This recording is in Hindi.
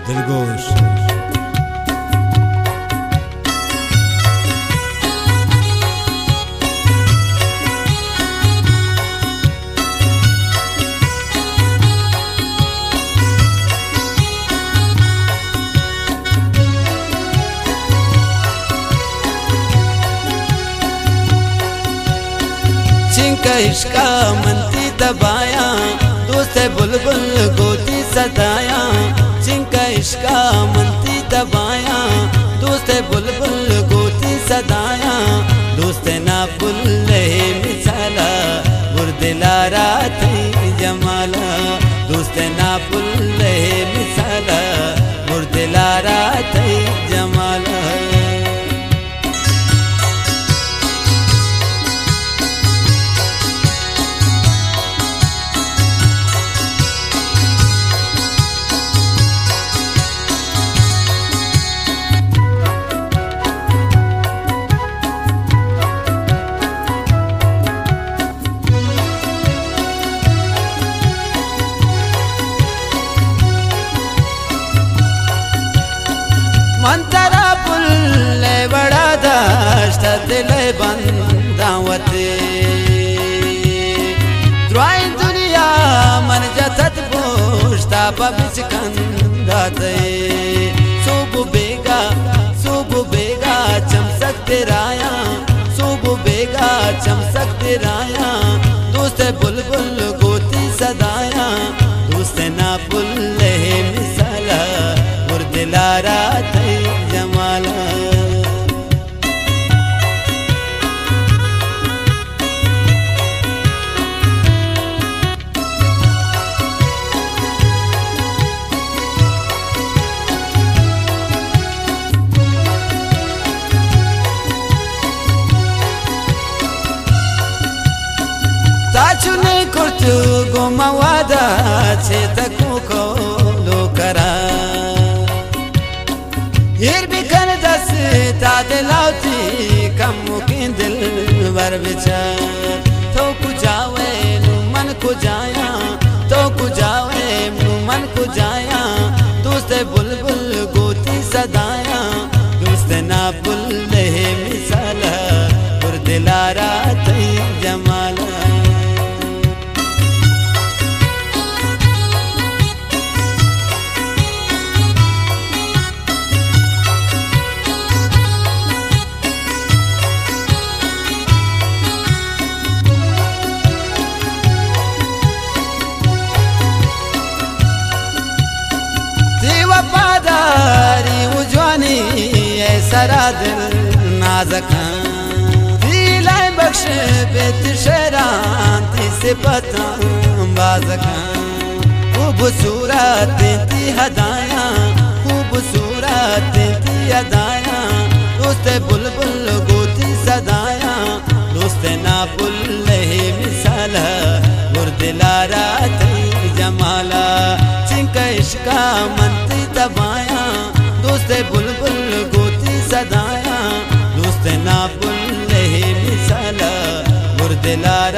दिलगोश। चिंका इश्का मनती दबाया, दोस्त बुलबुल गोती सदाया। चिंका इश्का मनती दबाया, दोस्त बुलबुल गोती सदाया। दोस्त ना बुल्ले मिसाला, बुरदिलारा थी जमाला। दोस्त ना बुल्ले मिसाला, बुरदिलारा थी जमाला। मंतरा पुल्ले बड़ा दाश्त दिले बंदावते। द्वाई दुनिया मन जतत पोष्टा बबिच कंदाते। सुबह बेगा चमसक तेराया, सुबह बेगा चमसक तेराया। दोस्त बुलबुल गोती सदाया, दोस्त ना बुल्ले मिसाला, बुरदिलारा थी जमाला। ताचुने कुर्तु गोमावादा छे तकु को लोकरा। हिर भी कर दस ताते लाउती कम मुकिन दिल वर विचार। तो कुजावे नु मन को जाया, तो कुजावे नु मन को जाया। दोस्त बुलबुल गोती सदाया, दोस्त ना बुल्ले मिसाला, बुरदिलारा थी जमाला। वफादारी उजवानी ऐसरा दिल नाज़का। दिलाए बख्श बेत शरांती से पता बाज़का। खूबसूरत थी हदाया, खूबसूरत थी हदाया। दोस्त बुलबुल गोती सदाया, दोस्त ना बुल्ले मिसाला, बुरदिलारा थी जमाला। चिंका इश्का मनती दबाया, दोस्त बुलबुल गोती सदाया। दोस्त ना बुल्ले मिसाला, बुरदिलारा